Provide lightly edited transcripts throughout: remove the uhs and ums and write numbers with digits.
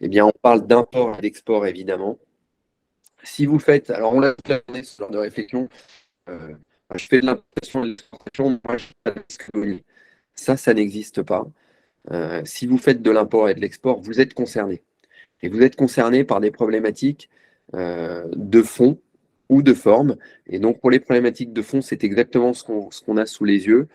eh bien, on parle d'import et d'export, évidemment. Si vous faites, alors on l'a dit sur ce genre de réflexion, euh, je fais de l'importation et de l'exportation, moi, je fais pas de risque douanier. Ça n'existe pas. Si vous faites de l'import et de l'export, vous êtes concerné. Et vous êtes concerné par des problématiques de fond ou de forme. Et donc, pour les problématiques de fond, c'est exactement ce qu'on a sous les yeux.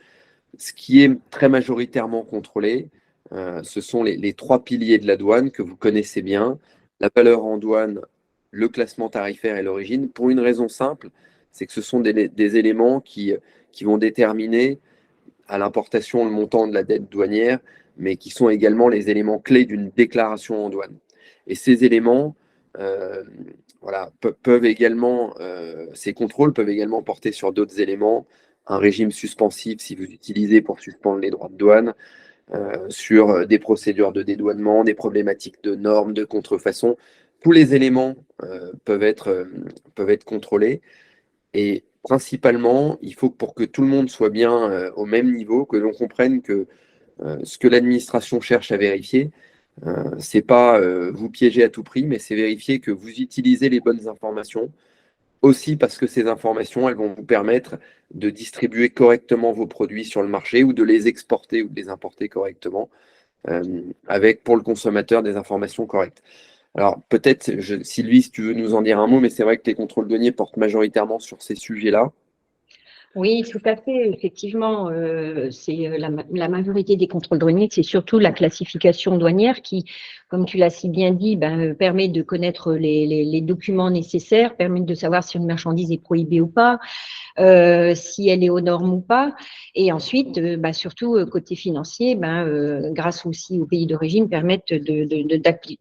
Ce qui est très majoritairement contrôlé, ce sont les trois piliers de la douane que vous connaissez bien, la valeur en douane, le classement tarifaire et l'origine, pour une raison simple, c'est que ce sont des éléments qui vont déterminer à l'importation le montant de la dette douanière, mais qui sont également les éléments clés d'une déclaration en douane. Et ces éléments, euh, voilà, peuvent également, ces contrôles peuvent également porter sur d'autres éléments, un régime suspensif si vous utilisez pour suspendre les droits de douane, sur des procédures de dédouanement, des problématiques de normes, de contrefaçon. Tous les éléments peuvent être contrôlés. Et principalement, il faut que pour que tout le monde soit bien au même niveau, que l'on comprenne que ce que l'administration cherche à vérifier, c'est pas vous piéger à tout prix, mais c'est vérifier que vous utilisez les bonnes informations. Aussi parce que ces informations, elles vont vous permettre de distribuer correctement vos produits sur le marché ou de les exporter ou de les importer correctement, avec pour le consommateur des informations correctes. Alors peut-être, Sylvie, si tu veux nous en dire un mot, mais c'est vrai que les contrôles douaniers portent majoritairement sur ces sujets-là. Oui, tout à fait. Effectivement, c'est la majorité des contrôles douaniers, c'est surtout la classification douanière qui, comme tu l'as si bien dit, permet de connaître les documents nécessaires, permet de savoir si une marchandise est prohibée ou pas, si elle est aux normes ou pas. Et ensuite, surtout côté financier, grâce aussi au pays d'origine, permettent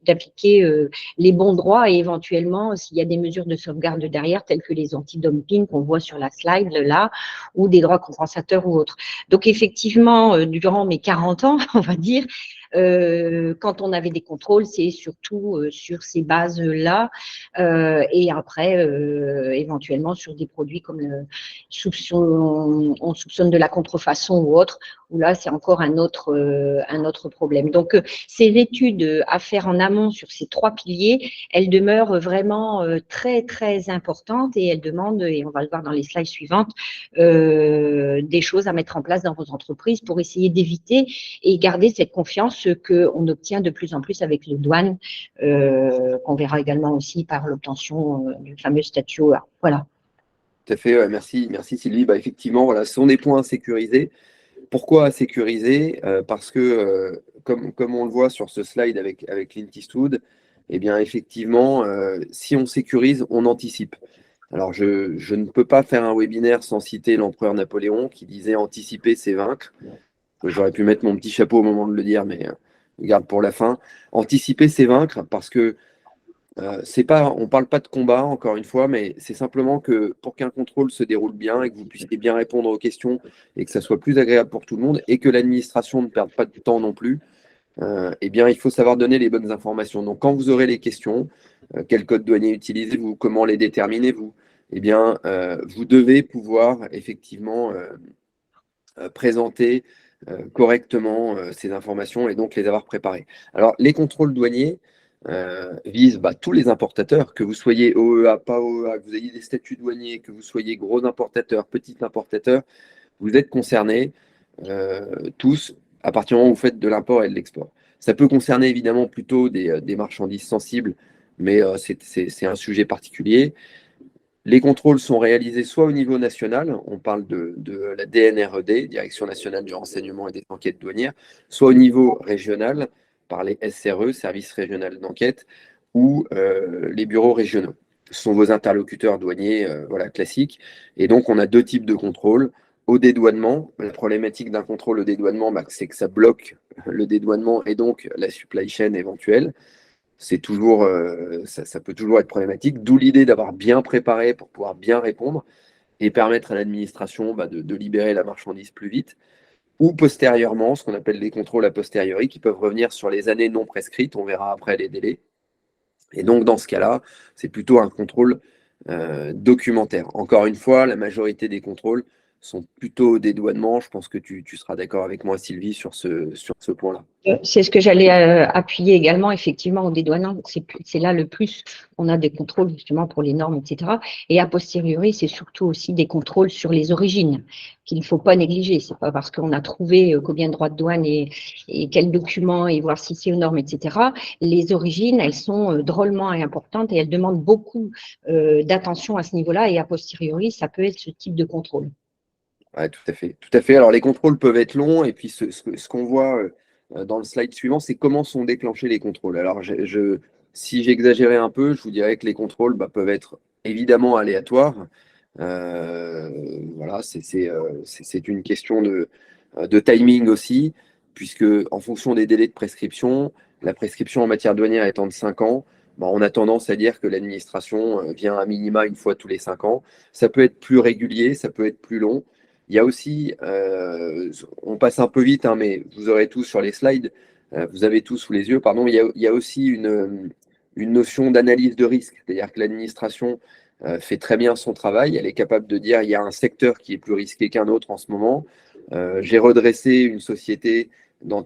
d'appliquer les bons droits et éventuellement, s'il y a des mesures de sauvegarde derrière, telles que les anti-dumping qu'on voit sur la slide là, ou des droits compensateurs ou autres. Donc effectivement, durant mes 40 ans, on va dire, quand on avait des contrôles, c'est surtout sur ces bases-là et après, éventuellement, sur des produits comme on soupçonne de la contrefaçon ou autre, où là, c'est encore un autre problème. Donc, ces études à faire en amont sur ces trois piliers, elles demeurent vraiment très, très importantes et elles demandent, et on va le voir dans les slides suivantes, des choses à mettre en place dans vos entreprises pour essayer d'éviter et garder cette confiance qu'on obtient de plus en plus avec les douanes, qu'on verra également aussi par l'obtention du fameux statut OA. Voilà. Tout à fait, ouais, merci Sylvie. Bah, effectivement, voilà, ce sont des points à sécuriser. Pourquoi à sécuriser? Parce que, comme on le voit sur ce slide avec Clint Eastwood, eh bien, effectivement, si on sécurise, on anticipe. Alors, je ne peux pas faire un webinaire sans citer l'empereur Napoléon qui disait anticiper, c'est vaincre. J'aurais pu mettre mon petit chapeau au moment de le dire, mais je garde pour la fin. Anticiper, c'est vaincre parce que c'est pas, on ne parle pas de combat, encore une fois, mais c'est simplement que pour qu'un contrôle se déroule bien et que vous puissiez bien répondre aux questions et que ça soit plus agréable pour tout le monde et que l'administration ne perde pas de temps non plus, eh bien, il faut savoir donner les bonnes informations. Donc, quand vous aurez les questions, quel code douanier utilisez-vous, comment les déterminez-vous, eh bien, vous devez pouvoir effectivement présenter correctement ces informations et donc les avoir préparées. Alors, les contrôles douaniers visent tous les importateurs, que vous soyez OEA, pas OEA, que vous ayez des statuts douaniers, que vous soyez gros importateurs, petits importateurs, vous êtes concernés tous à partir du moment où vous faites de l'import et de l'export. Ça peut concerner évidemment plutôt des marchandises sensibles, mais c'est un sujet particulier. Les contrôles sont réalisés soit au niveau national, on parle de la DNRED, Direction nationale du renseignement et des enquêtes douanières, soit au niveau régional, par les SRE, Services régionaux d'enquête, ou les bureaux régionaux. Ce sont vos interlocuteurs douaniers voilà, classiques. Et donc, on a deux types de contrôles. Au dédouanement, la problématique d'un contrôle au dédouanement, c'est que ça bloque le dédouanement et donc la supply chain éventuelle. C'est toujours, ça peut toujours être problématique, d'où l'idée d'avoir bien préparé pour pouvoir bien répondre et permettre à l'administration de libérer la marchandise plus vite, ou postérieurement, ce qu'on appelle les contrôles a posteriori, qui peuvent revenir sur les années non prescrites, on verra après les délais. Et donc, dans ce cas-là, c'est plutôt un contrôle documentaire. Encore une fois, la majorité des contrôles sont plutôt au dédouanement. Je pense que tu seras d'accord avec moi, Sylvie, sur ce point-là. C'est ce que j'allais appuyer également, effectivement, au dédouanant. C'est là le plus on a des contrôles justement pour les normes, etc. Et a posteriori, c'est surtout aussi des contrôles sur les origines qu'il ne faut pas négliger. C'est pas parce qu'on a trouvé combien de droits de douane et quels documents et voir si c'est aux normes, etc. Les origines, elles sont drôlement importantes et elles demandent beaucoup d'attention à ce niveau-là. Et a posteriori, ça peut être ce type de contrôle. Ouais, tout à fait. Tout à fait. Alors, les contrôles peuvent être longs, et puis ce qu'on voit dans le slide suivant, c'est comment sont déclenchés les contrôles. Alors, si j'exagérais un peu, je vous dirais que les contrôles peuvent être évidemment aléatoires. Voilà, c'est une question de timing aussi, puisque en fonction des délais de prescription, la prescription en matière douanière étant de 5 ans, on a tendance à dire que l'administration vient à minima une fois tous les 5 ans. Ça peut être plus régulier, ça peut être plus long. Il y a aussi, on passe un peu vite, hein, mais vous aurez tous sur les slides, vous avez tous sous les yeux, pardon, il y a aussi une notion d'analyse de risque, c'est-à-dire que l'administration fait très bien son travail, elle est capable de dire il y a un secteur qui est plus risqué qu'un autre en ce moment, j'ai redressé une société dans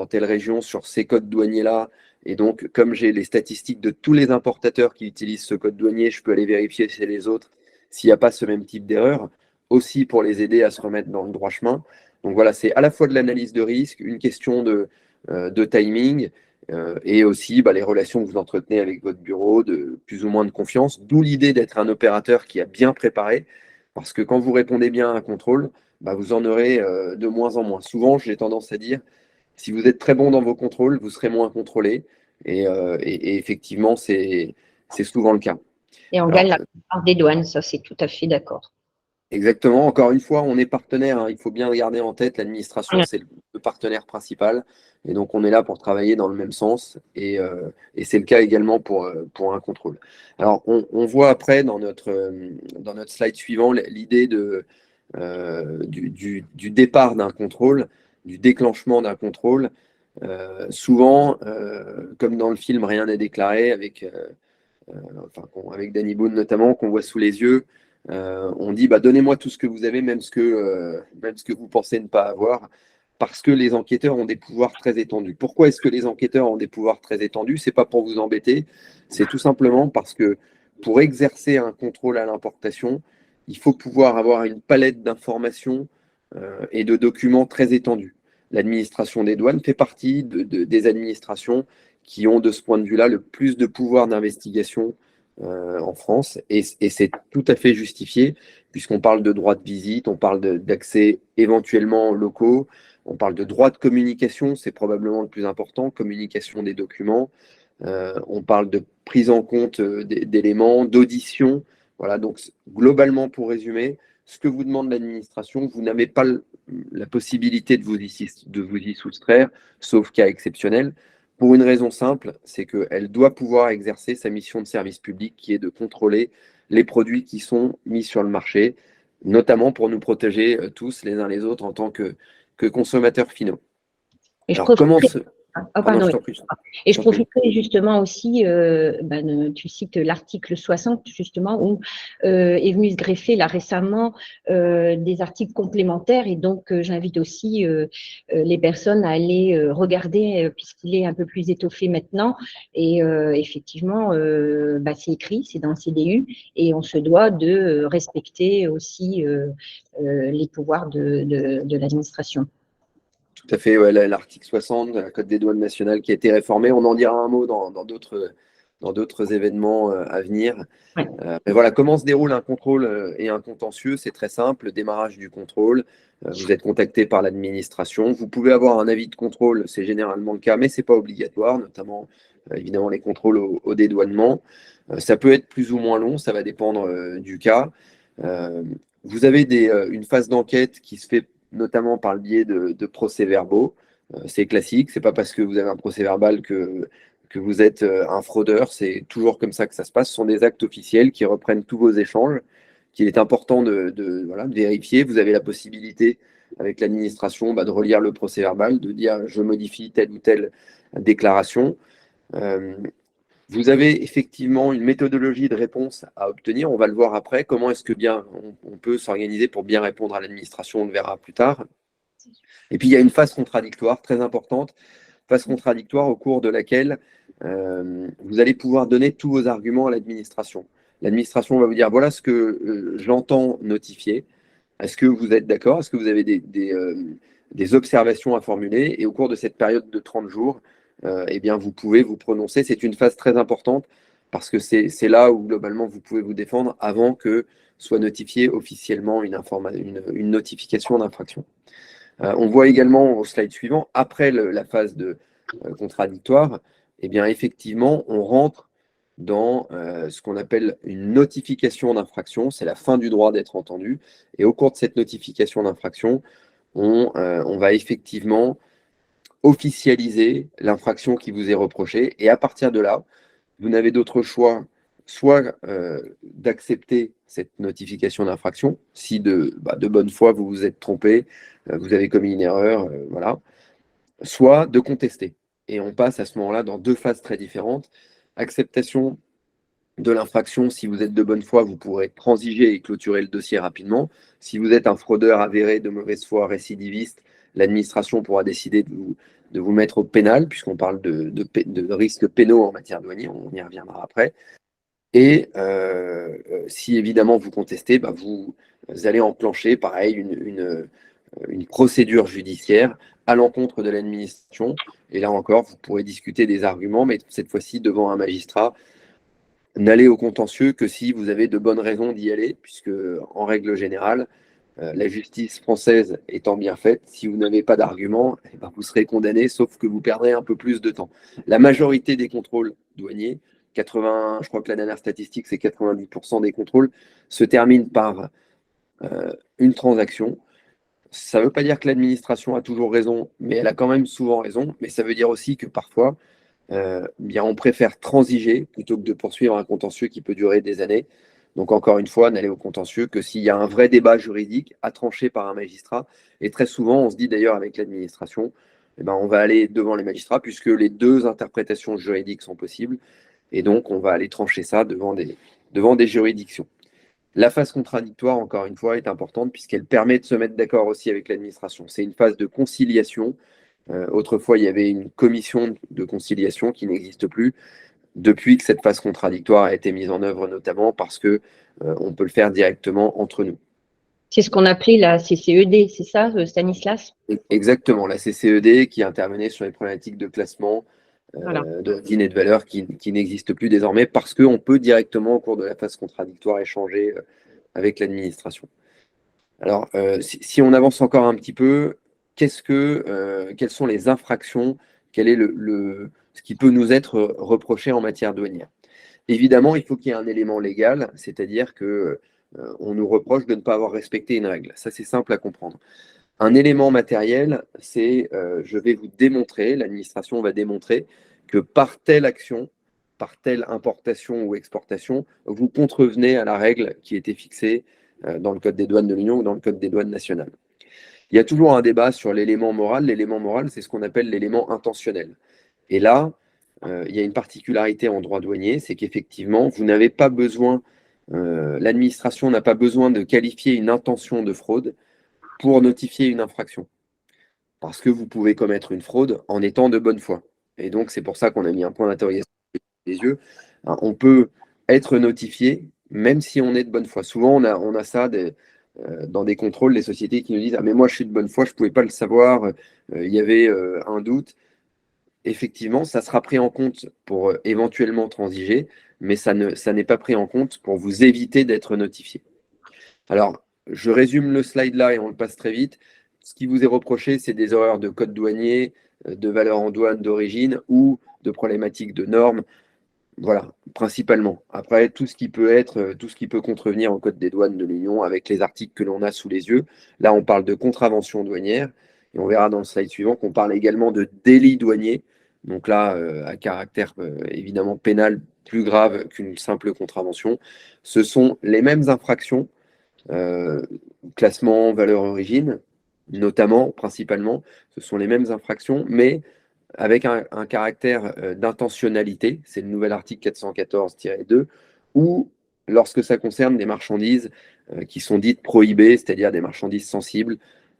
telle région sur ces codes douaniers-là, et donc comme j'ai les statistiques de tous les importateurs qui utilisent ce code douanier, je peux aller vérifier chez les autres s'il n'y a pas ce même type d'erreur, aussi pour les aider à se remettre dans le droit chemin. Donc voilà, c'est à la fois de l'analyse de risque, une question de timing, et aussi les relations que vous entretenez avec votre bureau, de plus ou moins de confiance, d'où l'idée d'être un opérateur qui a bien préparé, parce que quand vous répondez bien à un contrôle, vous en aurez de moins en moins. Souvent, j'ai tendance à dire, si vous êtes très bon dans vos contrôles, vous serez moins contrôlé, et effectivement, c'est souvent le cas. Et on Alors, gagne la part des douanes, ça c'est tout à fait d'accord. exactement. Encore une fois, on est partenaire, hein. Il faut bien garder en tête, l'administration, c'est le partenaire principal. Et donc, on est là pour travailler dans le même sens. Et c'est le cas également pour un contrôle. Alors, on voit après dans notre slide suivant l'idée du départ d'un contrôle, du déclenchement d'un contrôle. Souvent, comme dans le film Rien n'est déclaré, avec Danny Boone notamment, qu'on voit sous les yeux, on dit donnez-moi tout ce que vous avez, même ce que vous pensez ne pas avoir, parce que les enquêteurs ont des pouvoirs très étendus. Pourquoi est-ce que les enquêteurs ont des pouvoirs très étendus? C'est pas pour vous embêter, c'est tout simplement parce que pour exercer un contrôle à l'importation, il faut pouvoir avoir une palette d'informations et de documents très étendus. L'administration des douanes fait partie des administrations qui ont de ce point de vue-là le plus de pouvoir d'investigation en France. Et c'est tout à fait justifié, puisqu'on parle de droit de visite, on parle d'accès éventuellement locaux, on parle de droit de communication, c'est probablement le plus important, communication des documents. On parle de prise en compte d'éléments, d'audition. Voilà, donc globalement, pour résumer, ce que vous demande l'administration, vous n'avez pas la possibilité de vous y soustraire, sauf cas exceptionnel. Pour une raison simple, c'est qu'elle doit pouvoir exercer sa mission de service public qui est de contrôler les produits qui sont mis sur le marché, notamment pour nous protéger tous les uns les autres en tant que consommateurs finaux. Et je Alors, comment profiterai, se... Pardon, pardon, je t'en prie. et je profiterai justement aussi, tu cites l'article 60 justement où est venu se greffer là récemment des articles complémentaires et donc j'invite aussi les personnes à aller regarder puisqu'il est un peu plus étoffé maintenant et effectivement c'est écrit, c'est dans le CDU et on se doit de respecter aussi les pouvoirs de l'administration. Tout à fait, ouais, l'article 60 de la Code des douanes nationales qui a été réformé. On en dira un mot dans d'autres événements à venir. Ouais. Mais voilà, comment se déroule un contrôle et un contentieux? C'est très simple. Démarrage du contrôle. Vous êtes contacté par l'administration. Vous pouvez avoir un avis de contrôle, c'est généralement le cas, mais ce n'est pas obligatoire, notamment évidemment les contrôles au dédouanement. Ça peut être plus ou moins long, ça va dépendre du cas. Vous avez une phase d'enquête qui se fait notamment par le biais de procès-verbaux. C'est classique, c'est pas parce que vous avez un procès-verbal que vous êtes un fraudeur, c'est toujours comme ça que ça se passe. Ce sont des actes officiels qui reprennent tous vos échanges, qu'il est important de vérifier. Vous avez la possibilité, avec l'administration, de relire le procès-verbal, de dire je modifie telle ou telle déclaration. Vous avez effectivement une méthodologie de réponse à obtenir. On va le voir après. Comment est-ce que bien on peut s'organiser pour bien répondre à l'administration? On le verra plus tard. Et puis, il y a une phase contradictoire très importante, phase contradictoire au cours de laquelle vous allez pouvoir donner tous vos arguments à l'administration. L'administration va vous dire, voilà ce que j'entends notifier. Est-ce que vous êtes d'accord? Est-ce que vous avez des observations à formuler? Et au cours de cette période de 30 jours, eh bien, vous pouvez vous prononcer. C'est une phase très importante parce que c'est là où, globalement, vous pouvez vous défendre avant que soit notifiée officiellement une notification d'infraction. On voit également au slide suivant, après la phase de contradictoire, eh bien, effectivement, on rentre dans ce qu'on appelle une notification d'infraction. C'est la fin du droit d'être entendu. Et au cours de cette notification d'infraction, on va effectivement officialiser l'infraction qui vous est reprochée. Et à partir de là, vous n'avez d'autre choix, soit d'accepter cette notification d'infraction, si de bonne foi vous vous êtes trompé, vous avez commis une erreur, voilà, soit de contester. Et on passe à ce moment-là dans deux phases très différentes. Acceptation de l'infraction, si vous êtes de bonne foi, vous pourrez transiger et clôturer le dossier rapidement. Si vous êtes un fraudeur avéré de mauvaise foi, récidiviste, l'administration pourra décider de vous mettre au pénal, puisqu'on parle de risques pénaux en matière douanière, on y reviendra après. Et si évidemment vous contestez, vous allez enclencher, pareil, une procédure judiciaire à l'encontre de l'administration. Et là encore, vous pourrez discuter des arguments, mais cette fois-ci devant un magistrat. N'allez au contentieux que si vous avez de bonnes raisons d'y aller, puisque en règle générale, la justice française étant bien faite, si vous n'avez pas d'argument, vous serez condamné, sauf que vous perdrez un peu plus de temps. La majorité des contrôles douaniers, 80, je crois que la dernière statistique, c'est 90% des contrôles, se terminent par une transaction. Ça ne veut pas dire que l'administration a toujours raison, mais elle a quand même souvent raison. Mais ça veut dire aussi que parfois, bien, on préfère transiger plutôt que de poursuivre un contentieux qui peut durer des années. Donc, encore une fois, n'aller au contentieux que s'il y a un vrai débat juridique à trancher par un magistrat. Et très souvent, on se dit d'ailleurs avec l'administration, on va aller devant les magistrats puisque les deux interprétations juridiques sont possibles. Et donc, on va aller trancher ça devant des juridictions. La phase contradictoire, encore une fois, est importante puisqu'elle permet de se mettre d'accord aussi avec l'administration. C'est une phase de conciliation. Autrefois, il y avait une commission de conciliation qui n'existe plus depuis que cette phase contradictoire a été mise en œuvre, notamment parce que on peut le faire directement entre nous. C'est ce qu'on appelait la CCED, c'est ça, Stanislas? Exactement, la CCED qui intervenait sur les problématiques de classement, de dîner de valeur qui n'existe plus désormais parce qu'on peut directement, au cours de la phase contradictoire, échanger avec l'administration. Alors, si on avance encore un petit peu, quelles sont les infractions? Quel est ce qui peut nous être reproché en matière douanière? Évidemment, il faut qu'il y ait un élément légal, c'est-à-dire que on nous reproche de ne pas avoir respecté une règle. Ça, c'est simple à comprendre. Un élément matériel, c'est je vais vous démontrer, l'administration va démontrer que par telle action, par telle importation ou exportation, vous contrevenez à la règle qui était fixée dans le Code des douanes de l'Union ou dans le Code des douanes nationales. Il y a toujours un débat sur l'élément moral. L'élément moral, c'est ce qu'on appelle l'élément intentionnel. Et là, il y a une particularité en droit douanier, c'est qu'effectivement, vous n'avez pas besoin, l'administration n'a pas besoin de qualifier une intention de fraude pour notifier une infraction. Parce que vous pouvez commettre une fraude en étant de bonne foi. Et donc, c'est pour ça qu'on a mis un point d'interrogation les yeux. On peut être notifié même si on est de bonne foi. Souvent, on a ça dans des contrôles, les sociétés qui nous disent « Ah, mais moi, je suis de bonne foi, je ne pouvais pas le savoir, il y avait un doute ». Effectivement, ça sera pris en compte pour éventuellement transiger, mais ça n'est pas pris en compte pour vous éviter d'être notifié. Alors, je résume le slide là et on le passe très vite. Ce qui vous est reproché, c'est des erreurs de code douanier, de valeur en douane d'origine ou de problématiques de normes. Voilà, principalement. Après, tout ce qui peut contrevenir au code des douanes de l'Union avec les articles que l'on a sous les yeux. Là, on parle de contravention douanière et on verra dans le slide suivant qu'on parle également de délit douanier. Donc là, à caractère évidemment pénal plus grave qu'une simple contravention. Ce sont les mêmes infractions, classement, valeur origine, notamment, principalement, ce sont les mêmes infractions, mais avec un caractère d'intentionnalité, c'est le nouvel article 414-2, ou lorsque ça concerne des marchandises qui sont dites prohibées, c'est-à-dire des marchandises sensibles,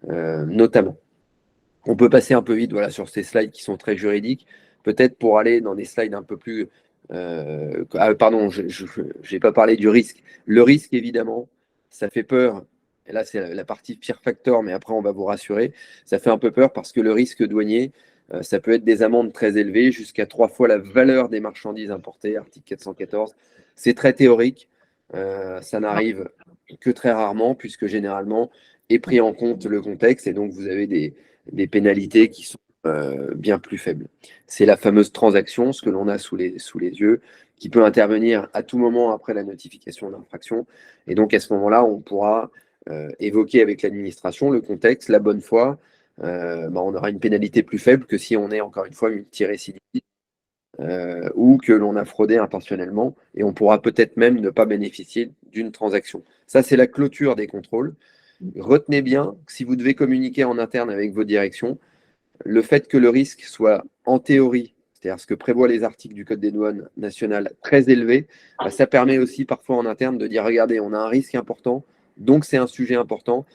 notamment. On peut passer un peu vite voilà, sur ces slides qui sont très juridiques, peut-être pour aller dans des slides un peu plus... pardon, je n'ai pas parlé du risque. Le risque, évidemment, ça fait peur. Et là, c'est la partie pire factor, mais après, on va vous rassurer. Ça fait un peu peur parce que le risque douanier, ça peut être des amendes très élevées, jusqu'à 3 fois la valeur des marchandises importées, article 414. C'est très théorique. Ça n'arrive que très rarement, puisque généralement est pris en compte le contexte, et donc vous avez des pénalités qui sont bien plus faibles. C'est la fameuse transaction, ce que l'on a sous les yeux, qui peut intervenir à tout moment après la notification d'infraction. Et donc à ce moment-là, on pourra évoquer avec l'administration le contexte, la bonne foi. On aura une pénalité plus faible que si on est encore une fois multirécidiviste ou que l'on a fraudé intentionnellement, et on pourra peut-être même ne pas bénéficier d'une transaction. Ça, c'est la clôture des contrôles. Retenez bien que si vous devez communiquer en interne avec vos directions, le fait que le risque soit en théorie, c'est-à-dire ce que prévoient les articles du Code des douanes nationales, très élevé, ça permet aussi parfois en interne de dire, regardez, on a un risque important, donc c'est un sujet important,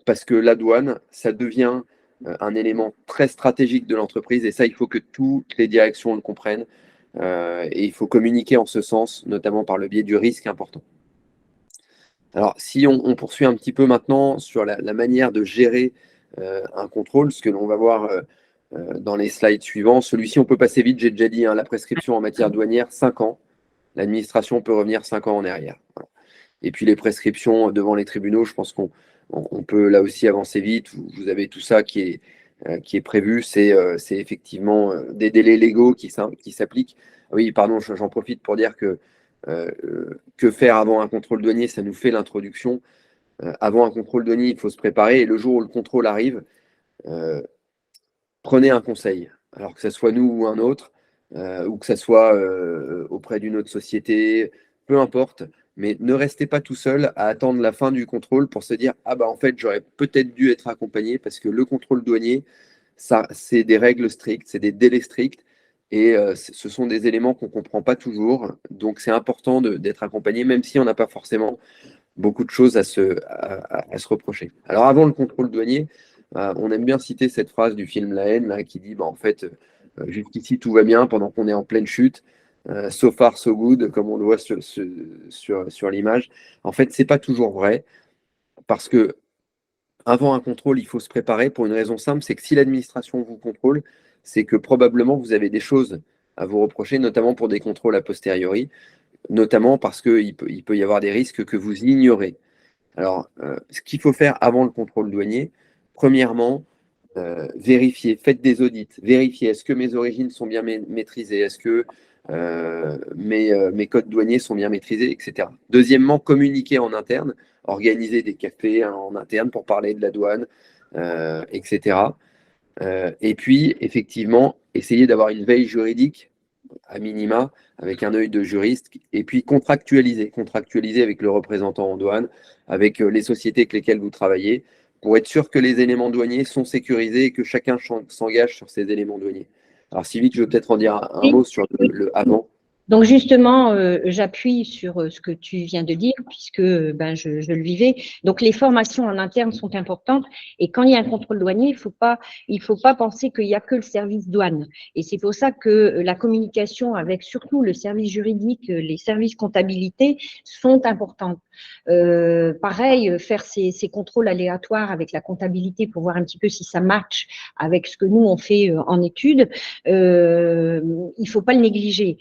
parce que la douane, ça devient un élément très stratégique de l'entreprise, et ça, il faut que toutes les directions le comprennent, et il faut communiquer en ce sens, notamment par le biais du risque important. Alors, si on poursuit un petit peu maintenant sur la manière de gérer un contrôle, ce que l'on va voir dans les slides suivants, celui-ci, on peut passer vite, j'ai déjà dit, hein, la prescription en matière douanière, 5 ans. L'administration peut revenir 5 ans en arrière. Voilà. Et puis les prescriptions devant les tribunaux, je pense qu'on peut là aussi avancer vite. Vous avez tout ça qui est prévu. C'est effectivement des délais légaux qui s'appliquent. Oui, pardon, j'en profite pour dire que faire avant un contrôle douanier, ça nous fait l'introduction. Avant un contrôle douanier, il faut se préparer. Et le jour où le contrôle arrive, prenez un conseil. Alors que ce soit nous ou un autre, ou que ce soit auprès d'une autre société, peu importe. Mais ne restez pas tout seul à attendre la fin du contrôle pour se dire ah bah en fait j'aurais peut-être dû être accompagné, parce que le contrôle douanier, ça c'est des règles strictes, c'est des délais stricts, et ce sont des éléments qu'on ne comprend pas toujours. Donc c'est important d'être accompagné, même si on n'a pas forcément beaucoup de choses à se reprocher. Alors avant le contrôle douanier, on aime bien citer cette phrase du film La Haine là, qui dit bah, en fait jusqu'ici tout va bien pendant qu'on est en pleine chute. So far, so good, comme on le voit sur l'image. En fait, c'est pas toujours vrai, parce que avant un contrôle, il faut se préparer pour une raison simple, c'est que si l'administration vous contrôle, c'est que probablement vous avez des choses à vous reprocher, notamment pour des contrôles a posteriori, notamment parce qu'il peut y avoir des risques que vous ignorez. Alors, ce qu'il faut faire avant le contrôle douanier, premièrement, vérifier, faites des audits, vérifiez est-ce que mes origines sont bien maîtrisées, est-ce que mes codes douaniers sont bien maîtrisés, etc. Deuxièmement, communiquer en interne, organiser des cafés en interne pour parler de la douane, etc. Et puis, effectivement, essayer d'avoir une veille juridique à minima, avec un œil de juriste, et puis contractualiser avec le représentant en douane, avec les sociétés avec lesquelles vous travaillez, pour être sûr que les éléments douaniers sont sécurisés et que chacun s'engage sur ces éléments douaniers. Alors, si vite, je vais peut-être en dire un mot sur le avant. Donc justement, j'appuie sur ce que tu viens de dire, puisque je le vivais. Donc les formations en interne sont importantes, et quand il y a un contrôle douanier, il faut pas penser qu'il y a que le service douane. Et c'est pour ça que la communication avec surtout le service juridique, les services comptabilité sont importantes. Pareil, faire ces contrôles aléatoires avec la comptabilité pour voir un petit peu si ça match avec ce que nous on fait en études, il faut pas le négliger.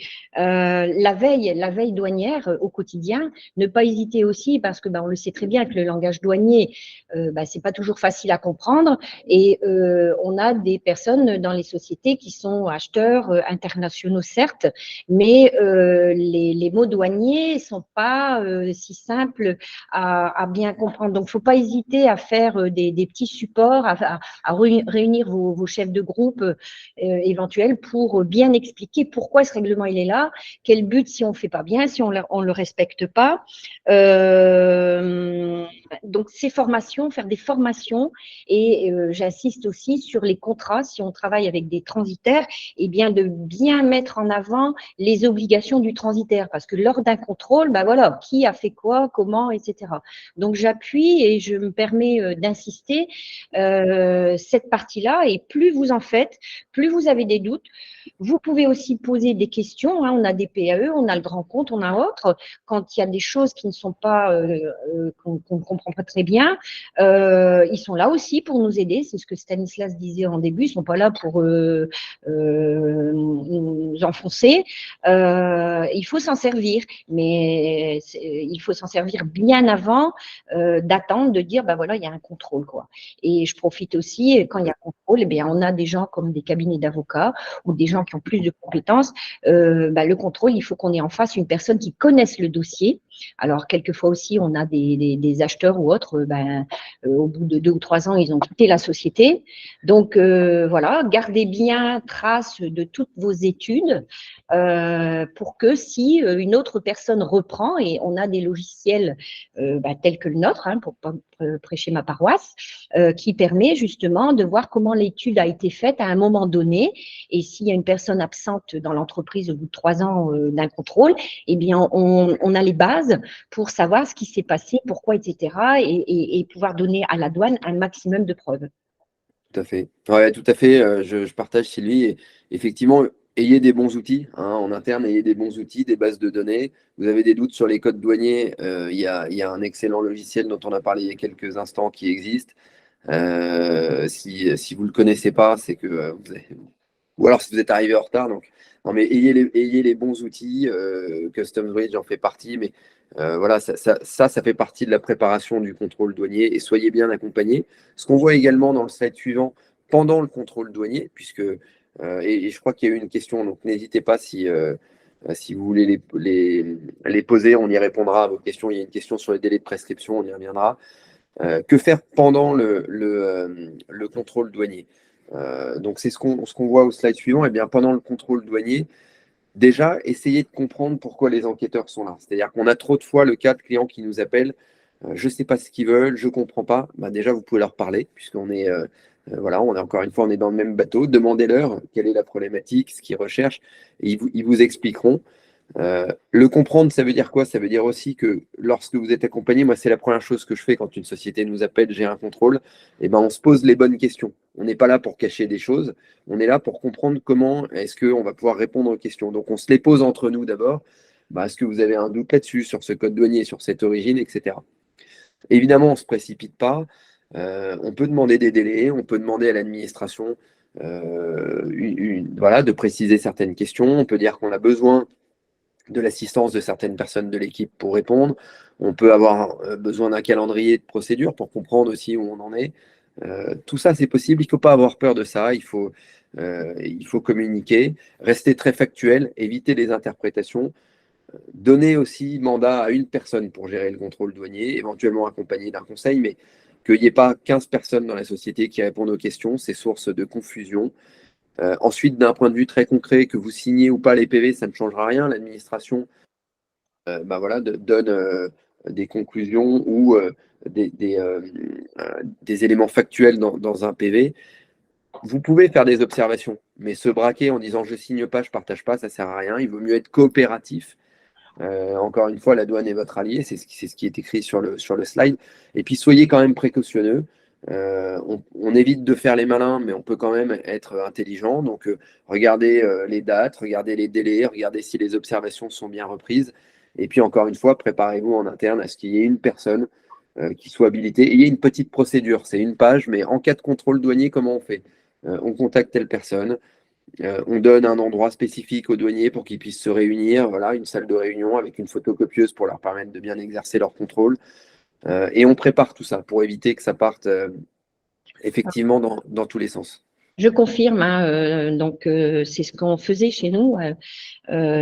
La veille douanière au quotidien, ne pas hésiter aussi, parce que on le sait très bien que le langage douanier, c'est pas toujours facile à comprendre, et on a des personnes dans les sociétés qui sont acheteurs internationaux certes, mais les mots douaniers sont pas si simples à bien comprendre. Donc, faut pas hésiter à faire des petits supports, à réunir vos chefs de groupe éventuels pour bien expliquer pourquoi ce règlement il est là, quel but si on ne fait pas bien, si on ne le respecte pas. Donc, ces formations, faire des formations, et j'insiste aussi sur les contrats, si on travaille avec des transitaires, et bien de bien mettre en avant les obligations du transitaire, parce que lors d'un contrôle, ben voilà, qui a fait quoi, comment, etc. Donc, j'appuie et je me permets d'insister cette partie-là, et plus vous en faites, plus vous avez des doutes. Vous pouvez aussi poser des questions, hein, on a des PAE, on a le grand compte, on a autre. Quand il y a des choses qui ne sont pas, qu'on ne comprend pas très bien, ils sont là aussi pour nous aider. C'est ce que Stanislas disait en début, ils ne sont pas là pour nous enfoncer. Il faut s'en servir, mais il faut s'en servir bien avant d'attendre, de dire, ben voilà, il y a un contrôle, quoi. Et je profite aussi, quand il y a un contrôle, eh bien, on a des gens comme des cabinets d'avocats ou des gens qui ont plus de compétences. Le contrôle, il faut qu'on ait en face une personne qui connaisse le dossier. Alors, quelquefois aussi, on a des acheteurs ou autres, au bout de 2 ou 3 ans, ils ont quitté la société. Donc, voilà, gardez bien trace de toutes vos études pour que si une autre personne reprend, et on a des logiciels tels que le nôtre, hein, pour pas prêcher ma paroisse, qui permet justement de voir comment l'étude a été faite à un moment donné. Et s'il y a une personne absente dans l'entreprise au bout de 3 ans d'un contrôle, eh bien, on a les bases pour savoir ce qui s'est passé, pourquoi, etc. et pouvoir donner à la douane un maximum de preuves. Tout à fait. Ouais, tout à fait. Je partage, Sylvie. Et effectivement, ayez des bons outils hein, en interne, ayez des bons outils, des bases de données. Vous avez des doutes sur les codes douaniers. Il y a un excellent logiciel dont on a parlé il y a quelques instants qui existe. Si vous ne le connaissez pas, c'est que vous avez... Ou alors si vous êtes arrivé en retard. Donc, non, mais ayez les bons outils. Customs Bridge en fait partie. Mais voilà, ça fait partie de la préparation du contrôle douanier et soyez bien accompagnés. Ce qu'on voit également dans le slide suivant, pendant le contrôle douanier, puisque, et je crois qu'il y a eu une question, donc n'hésitez pas si vous voulez les poser, on y répondra à vos questions. Il y a une question sur les délais de prescription, on y reviendra. Que faire pendant le contrôle douanier? Donc c'est ce qu'on voit au slide suivant. Et bien, pendant le contrôle douanier, déjà, essayez de comprendre pourquoi les enquêteurs sont là. C'est-à-dire qu'on a trop de fois le cas de clients qui nous appellent, je ne sais pas ce qu'ils veulent, je ne comprends pas. Bah, déjà, vous pouvez leur parler, puisqu'on est, voilà, on est encore une fois, on est dans le même bateau. Demandez-leur quelle est la problématique, ce qu'ils recherchent, et ils vous expliqueront. Le comprendre, ça veut dire quoi? Ça veut dire aussi que lorsque vous êtes accompagné, moi, c'est la première chose que je fais quand une société nous appelle, j'ai un contrôle, et ben, on se pose les bonnes questions. On n'est pas là pour cacher des choses, on est là pour comprendre comment est-ce qu'on va pouvoir répondre aux questions. Donc, on se les pose entre nous d'abord. Bah, est-ce que vous avez un doute là-dessus, sur ce code douanier, sur cette origine, etc. Évidemment, on ne se précipite pas. On peut demander des délais, on peut demander à l'administration voilà, de préciser certaines questions. On peut dire qu'on a besoin de l'assistance de certaines personnes de l'équipe pour répondre. On peut avoir besoin d'un calendrier de procédure pour comprendre aussi où on en est. Tout ça, c'est possible. Il ne faut pas avoir peur de ça. Il faut communiquer, rester très factuel, éviter les interprétations, donner aussi mandat à une personne pour gérer le contrôle douanier, éventuellement accompagné d'un conseil, mais qu'il n'y ait pas 15 personnes dans la société qui répondent aux questions, c'est source de confusion. Ensuite, d'un point de vue très concret, que vous signez ou pas les PV, ça ne changera rien. L'administration voilà, donne des conclusions ou des éléments factuels dans un PV. Vous pouvez faire des observations, mais se braquer en disant je signe pas, je partage pas, ça ne sert à rien. Il vaut mieux être coopératif. Encore une fois, la douane est votre allié, c'est ce qui est écrit sur le slide. Et puis soyez quand même précautionneux. On évite de faire les malins, mais on peut quand même être intelligent. Donc regardez les dates, regardez les délais, regardez si les observations sont bien reprises. Et puis encore une fois, préparez-vous en interne à ce qu'il y ait une personne qui soit habilitée. Et il y a une petite procédure, c'est une page, mais en cas de contrôle douanier, comment on fait? On contacte telle personne, on donne un endroit spécifique aux douaniers pour qu'ils puissent se réunir, voilà, une salle de réunion avec une photocopieuse pour leur permettre de bien exercer leur contrôle. Et on prépare tout ça pour éviter que ça parte effectivement dans tous les sens. Je confirme, hein, donc c'est ce qu'on faisait chez nous,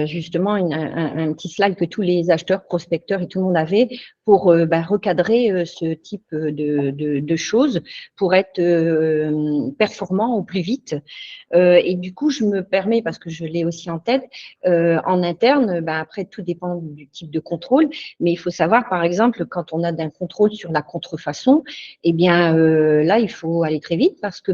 justement un petit slide que tous les acheteurs, prospecteurs et tout le monde avait pour recadrer ce type de choses pour être performant au plus vite. Et du coup, je me permets, parce que je l'ai aussi en tête, en interne, après tout dépend du type de contrôle, mais il faut savoir, par exemple, quand on a d'un contrôle sur la contrefaçon, eh bien là, il faut aller très vite parce que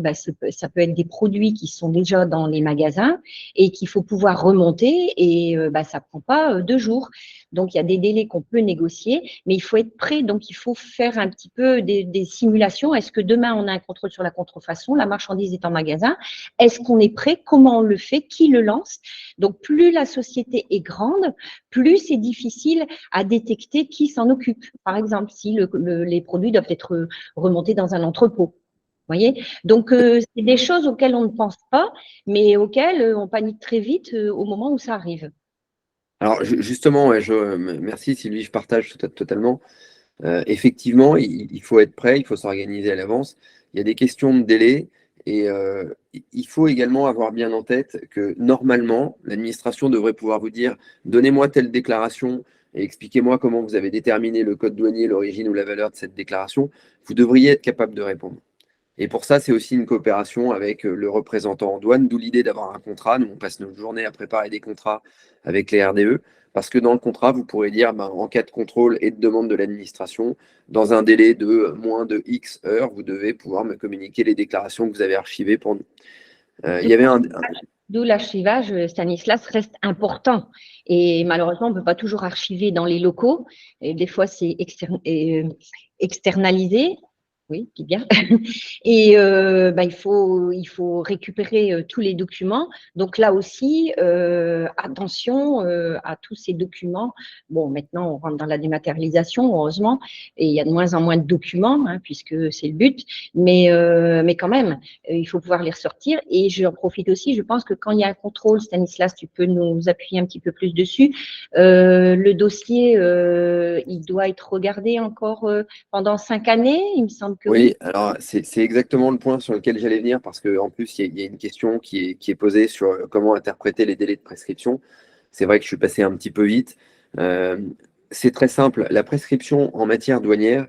ça peut être des produits qui sont déjà dans les magasins et qu'il faut pouvoir remonter et ça prend pas 2 jours. Donc, il y a des délais qu'on peut négocier, mais il faut être prêt. Donc, il faut faire un petit peu des simulations. Est-ce que demain, on a un contrôle sur la contrefaçon? La marchandise est en magasin. Est-ce qu'on est prêt? Comment on le fait? Qui le lance? Donc, plus la société est grande, plus c'est difficile à détecter qui s'en occupe. Par exemple, si les produits doivent être remontés dans un entrepôt. Voyez, donc c'est des choses auxquelles on ne pense pas, mais auxquelles on panique très vite au moment où ça arrive. Alors justement, ouais, merci Sylvie, je partage totalement. Effectivement, il faut être prêt, il faut s'organiser à l'avance. Il y a des questions de délai et il faut également avoir bien en tête que normalement, l'administration devrait pouvoir vous dire, donnez-moi telle déclaration et expliquez-moi comment vous avez déterminé le code douanier, l'origine ou la valeur de cette déclaration. Vous devriez être capable de répondre. Et pour ça, c'est aussi une coopération avec le représentant en douane, d'où l'idée d'avoir un contrat. Nous, on passe notre journée à préparer des contrats avec les RDE, parce que dans le contrat, vous pourrez dire, en cas de contrôle et de demande de l'administration, dans un délai de moins de X heures, vous devez pouvoir me communiquer les déclarations que vous avez archivées pour nous. Il y avait D'où l'archivage, Stanislas, reste important. Et malheureusement, on ne peut pas toujours archiver dans les locaux. Et des fois, c'est externalisé. Oui, c'est bien. Et il faut récupérer tous les documents. Donc là aussi, attention à tous ces documents. Bon, maintenant, on rentre dans la dématérialisation, heureusement, et il y a de moins en moins de documents, hein, puisque c'est le but. Mais quand même, il faut pouvoir les ressortir. Et j'en profite aussi, je pense que quand il y a un contrôle, Stanislas, tu peux nous appuyer un petit peu plus dessus. Le dossier, il doit être regardé encore pendant 5 années, il me semble que oui. Oui, alors c'est exactement le point sur lequel j'allais venir, parce qu'en plus, il y a une question qui est posée sur comment interpréter les délais de prescription. C'est vrai que je suis passé un petit peu vite. Euh, c'est très simple. La prescription en matière douanière,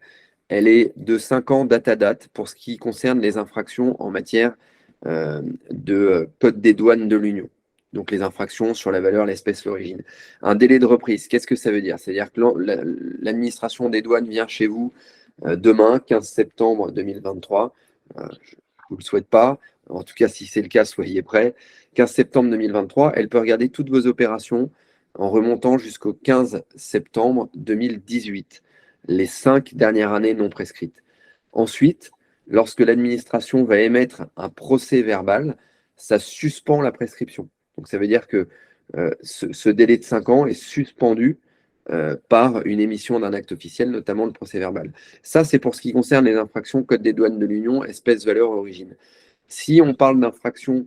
elle est de 5 ans date à date pour ce qui concerne les infractions en matière de code des douanes de l'Union. Donc les infractions sur la valeur, l'espèce, l'origine. Un délai de reprise, qu'est-ce que ça veut dire? C'est-à-dire que l'administration des douanes vient chez vous demain, 15 septembre 2023. Je ne vous le souhaite pas. En tout cas, si c'est le cas, soyez prêts. 15 septembre 2023, elle peut regarder toutes vos opérations en remontant jusqu'au 15 septembre 2018, les 5 dernières années non prescrites. Ensuite, lorsque l'administration va émettre un procès verbal, ça suspend la prescription. Donc ça veut dire que ce délai de 5 ans est suspendu par une émission d'un acte officiel, notamment le procès verbal. Ça, c'est pour ce qui concerne les infractions Code des douanes de l'Union, espèce, valeur, origine. Si on parle d'infractions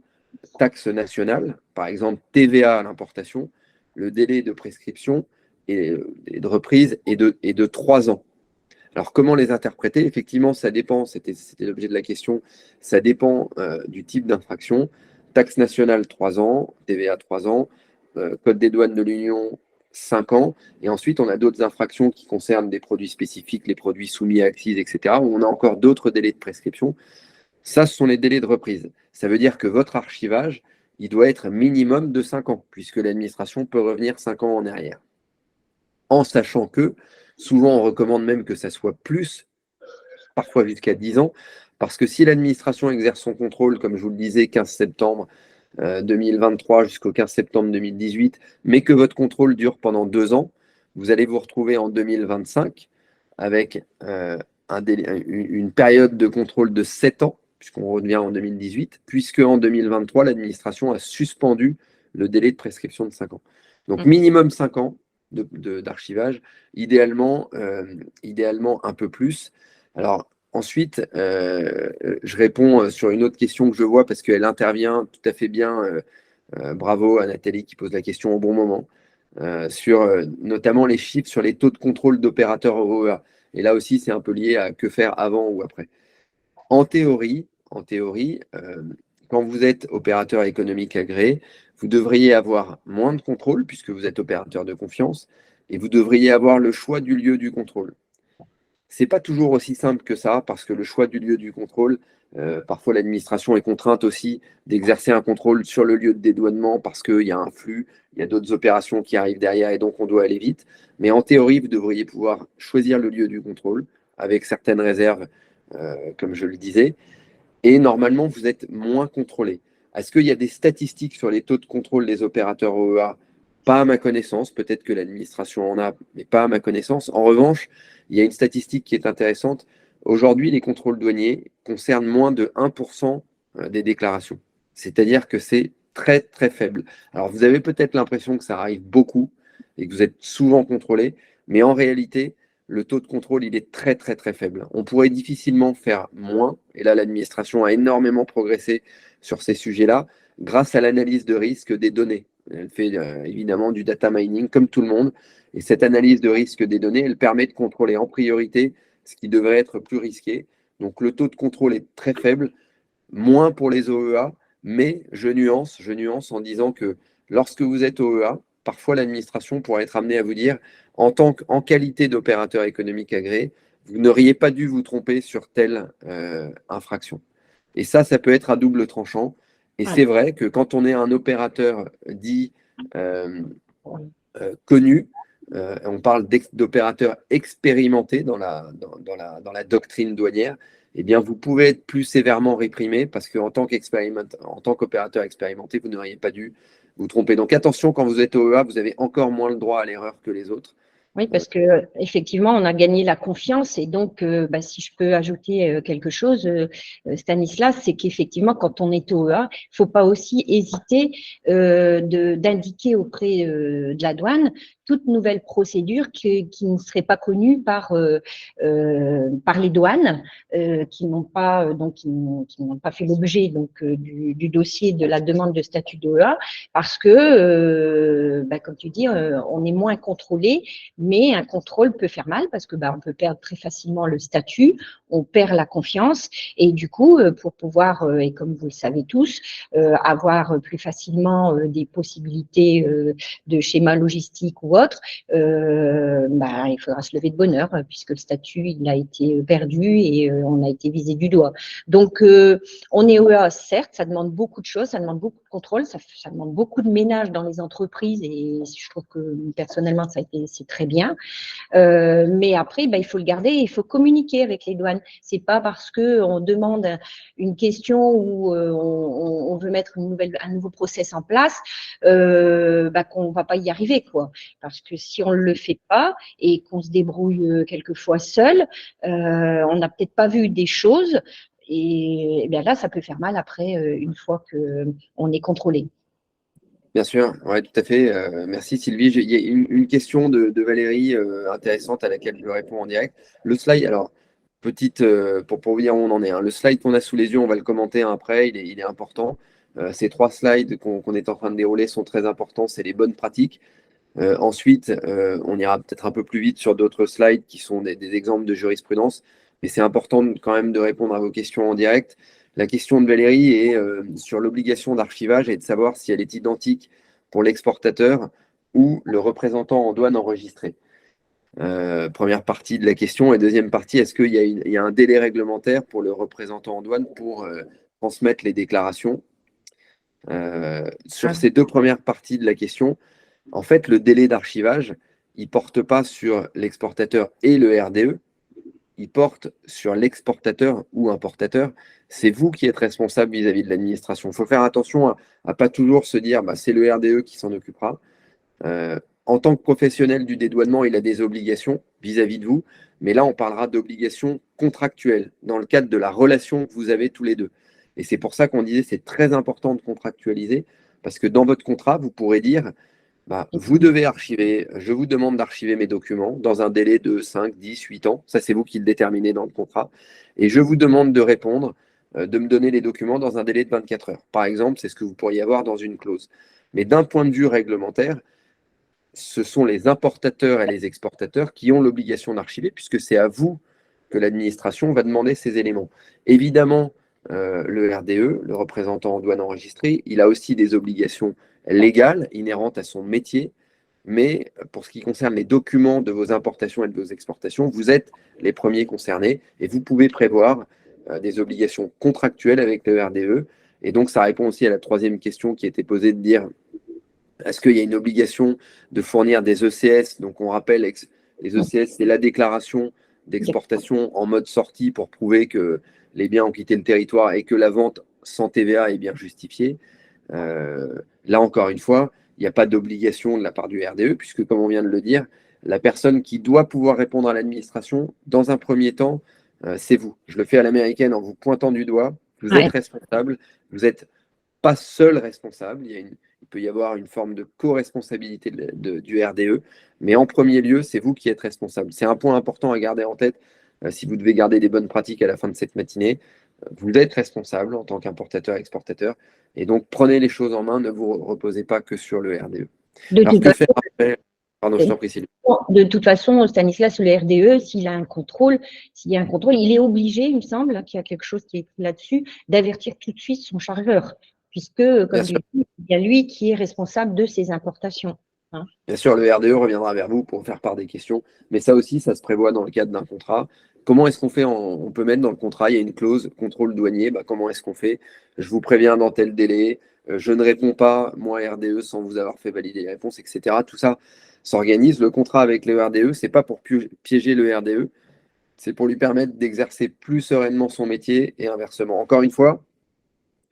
taxe nationale, par exemple TVA à l'importation, le délai de prescription et de reprise est de 3 ans. Alors, comment les interpréter? Effectivement, ça dépend, c'était l'objet de la question, ça dépend du type d'infraction. Taxe nationale, 3 ans, TVA, 3 ans, Code des douanes de l'Union, 5 ans. Et ensuite, on a d'autres infractions qui concernent des produits spécifiques, les produits soumis à accises, etc., où on a encore d'autres délais de prescription. Ça, ce sont les délais de reprise. Ça veut dire que votre archivage, il doit être minimum de 5 ans, puisque l'administration peut revenir 5 ans en arrière. En sachant que, souvent, on recommande même que ça soit plus, parfois jusqu'à 10 ans, parce que si l'administration exerce son contrôle, comme je vous le disais, 15 septembre 2023 jusqu'au 15 septembre 2018, mais que votre contrôle dure pendant 2 ans, vous allez vous retrouver en 2025 avec une période de contrôle de 7 ans, puisqu'on revient en 2018, puisque en 2023, l'administration a suspendu le délai de prescription de 5 ans. Donc minimum 5 ans d'archivage, idéalement un peu plus. Alors ensuite, je réponds sur une autre question que je vois parce qu'elle intervient tout à fait bien. Bravo à Nathalie qui pose la question au bon moment. Sur notamment les chiffres sur les taux de contrôle d'opérateurs OEA. Et là aussi, c'est un peu lié à que faire avant ou après. En théorie, quand vous êtes opérateur économique agréé, vous devriez avoir moins de contrôle puisque vous êtes opérateur de confiance et vous devriez avoir le choix du lieu du contrôle. Ce n'est pas toujours aussi simple que ça parce que le choix du lieu du contrôle, parfois l'administration est contrainte aussi d'exercer un contrôle sur le lieu de dédouanement parce qu'il y a un flux, il y a d'autres opérations qui arrivent derrière et donc on doit aller vite. Mais en théorie, vous devriez pouvoir choisir le lieu du contrôle avec certaines réserves, comme je le disais. Et normalement, vous êtes moins contrôlé. Est-ce qu'il y a des statistiques sur les taux de contrôle des opérateurs OEA? Pas à ma connaissance, peut-être que l'administration en a, mais pas à ma connaissance. En revanche, il y a une statistique qui est intéressante. Aujourd'hui, les contrôles douaniers concernent moins de 1% des déclarations. C'est-à-dire que c'est très, très faible. Alors, vous avez peut-être l'impression que ça arrive beaucoup et que vous êtes souvent contrôlé, mais en réalité, le taux de contrôle, il est très, très, très faible. On pourrait difficilement faire moins, et là, l'administration a énormément progressé sur ces sujets-là, grâce à l'analyse de risque des données. Elle fait évidemment du data mining, comme tout le monde, et cette analyse de risque des données, elle permet de contrôler en priorité ce qui devrait être plus risqué. Donc, le taux de contrôle est très faible, moins pour les OEA, mais je nuance en disant que lorsque vous êtes OEA, parfois l'administration pourrait être amenée à vous dire, en qualité d'opérateur économique agréé, vous n'auriez pas dû vous tromper sur telle infraction. Et ça peut être à double tranchant. Et c'est vrai que quand on est un opérateur dit connu, on parle d'opérateurs expérimentés dans la doctrine douanière, eh bien, vous pouvez être plus sévèrement réprimé parce qu'en tant qu'opérateur expérimenté, vous n'auriez pas dû vous tromper. Donc attention, quand vous êtes OEA, vous avez encore moins le droit à l'erreur que les autres. Oui, parce que effectivement, on a gagné la confiance et donc, si je peux ajouter quelque chose, Stanislas, c'est qu'effectivement, quand on est OEA, il ne faut pas aussi hésiter d'indiquer auprès de la douane toute nouvelle procédure qui ne serait pas connue par les douanes, qui n'ont pas fait l'objet du dossier de la demande de statut d'OEA, parce que, comme tu dis, on est moins contrôlé. Mais un contrôle peut faire mal parce que on peut perdre très facilement le statut, on perd la confiance et du coup, pour pouvoir, et comme vous le savez tous, avoir plus facilement des possibilités de schéma logistique ou autre, il faudra se lever de bonne heure puisque le statut il a été perdu et on a été visé du doigt. Donc, on est OEA, certes, ça demande beaucoup de choses, ça demande beaucoup de contrôle, ça demande beaucoup de ménage dans les entreprises et je trouve que personnellement, c'est très bien. Mais après, il faut le garder, il faut communiquer avec les douanes. C'est pas parce qu'on demande une question ou on veut mettre un nouveau process en place qu'on va pas y arriver, quoi. Parce que si on le fait pas et qu'on se débrouille quelquefois seul, on n'a peut-être pas vu des choses. Et bien là, ça peut faire mal après, une fois qu'on est contrôlé. Bien sûr, ouais, tout à fait. Merci Sylvie. Il y a une question de Valérie intéressante à laquelle je réponds en direct. Le slide, alors, pour vous dire où on en est, hein. Le slide qu'on a sous les yeux, on va le commenter après, il est important. Ces 3 slides qu'on est en train de dérouler sont très importants, c'est les bonnes pratiques. Ensuite, on ira peut-être un peu plus vite sur d'autres slides qui sont des exemples de jurisprudence, mais c'est important quand même de répondre à vos questions en direct. La question de Valérie est sur l'obligation d'archivage et de savoir si elle est identique pour l'exportateur ou le représentant en douane enregistré. Première partie de la question. Et deuxième partie, est-ce qu'il y a un délai réglementaire pour le représentant en douane pour transmettre les déclarations? Sur ces 2 premières parties de la question, en fait, le délai d'archivage, il ne porte pas sur l'exportateur et le RDE, il porte sur l'exportateur ou importateur. C'est vous qui êtes responsable vis-à-vis de l'administration. Il faut faire attention à ne pas toujours se dire c'est le RDE qui s'en occupera. En tant que professionnel du dédouanement, il a des obligations vis-à-vis de vous, mais là, on parlera d'obligations contractuelles dans le cadre de la relation que vous avez tous les deux. Et c'est pour ça qu'on disait c'est très important de contractualiser, parce que dans votre contrat, vous pourrez dire vous devez archiver, je vous demande d'archiver mes documents dans un délai de 5, 10, 8 ans. Ça, c'est vous qui le déterminez dans le contrat. Et je vous demande de répondre, de me donner les documents dans un délai de 24 heures. Par exemple, c'est ce que vous pourriez avoir dans une clause. Mais d'un point de vue réglementaire, ce sont les importateurs et les exportateurs qui ont l'obligation d'archiver, puisque c'est à vous que l'administration va demander ces éléments. Évidemment, le RDE, le représentant en douane enregistré. Il a aussi des obligations légales inhérentes à son métier. Mais pour ce qui concerne les documents de vos importations et de vos exportations, vous êtes les premiers concernés et vous pouvez prévoir des obligations contractuelles avec le RDE. Et donc, ça répond aussi à la troisième question qui était posée de dire est-ce qu'il y a une obligation de fournir des ECS? Donc, on rappelle, les ECS, c'est la déclaration d'exportation en mode sortie pour prouver que les biens ont quitté le territoire et que la vente sans TVA est bien justifiée. Là, encore une fois, il n'y a pas d'obligation de la part du RDE, puisque, comme on vient de le dire, la personne qui doit pouvoir répondre à l'administration, dans un premier temps, c'est vous. Je le fais à l'américaine en vous pointant du doigt. Vous êtes responsable, vous n'êtes pas seul responsable. Il peut y avoir une forme de co-responsabilité du RDE, mais en premier lieu, c'est vous qui êtes responsable. C'est un point important à garder en tête si vous devez garder des bonnes pratiques à la fin de cette matinée. Vous êtes responsable en tant qu'importateur-exportateur, et donc prenez les choses en main, ne vous reposez pas que sur le RDE. Alors, que faire après? Pardon, je t'en prie, Sylvie. De toute façon, Stanislas, le RDE, s'il y a un contrôle, il est obligé, il me semble, qu'il y a quelque chose qui est là-dessus, d'avertir tout de suite son chargeur, puisque, comme je l'ai dit, c'est bien lui qui est responsable de ses importations. Bien sûr, le RDE reviendra vers vous pour faire part des questions, mais ça aussi, ça se prévoit dans le cadre d'un contrat. Comment est-ce qu'on fait? On peut mettre dans le contrat, il y a une clause contrôle douanier. Comment est-ce qu'on fait? Je vous préviens dans tel délai, je ne réponds pas, moi, RDE, sans vous avoir fait valider les réponses, etc. Tout ça s'organise. Le contrat avec le RDE, ce n'est pas pour piéger le RDE, c'est pour lui permettre d'exercer plus sereinement son métier et inversement. Encore une fois,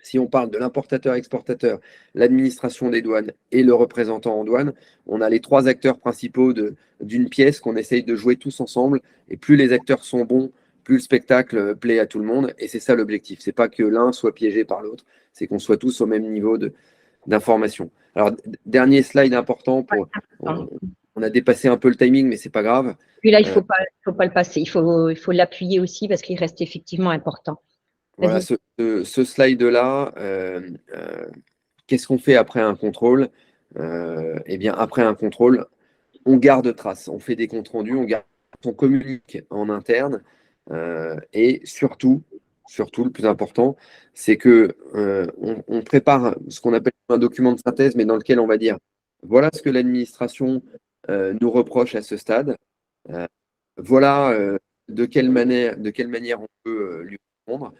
si on parle de l'importateur-exportateur, l'administration des douanes et le représentant en douane, on a les trois acteurs principaux d'une pièce qu'on essaye de jouer tous ensemble. Et plus les acteurs sont bons, plus le spectacle plaît à tout le monde. Et c'est ça l'objectif. C'est pas que l'un soit piégé par l'autre, c'est qu'on soit tous au même niveau d'information. Alors, dernier slide important. On a dépassé un peu le timing, mais c'est pas grave. Puis là, il faut pas le passer. Il faut l'appuyer aussi parce qu'il reste effectivement important. Voilà, ce slide-là, qu'est-ce qu'on fait après un contrôle? Eh bien, après un contrôle, on garde trace, on fait des comptes rendus, on communique en interne, et surtout, le plus important, c'est que on prépare ce qu'on appelle un document de synthèse, mais dans lequel on va dire voilà ce que l'administration nous reproche à ce stade, voilà de quelle manière on peut lui répondre.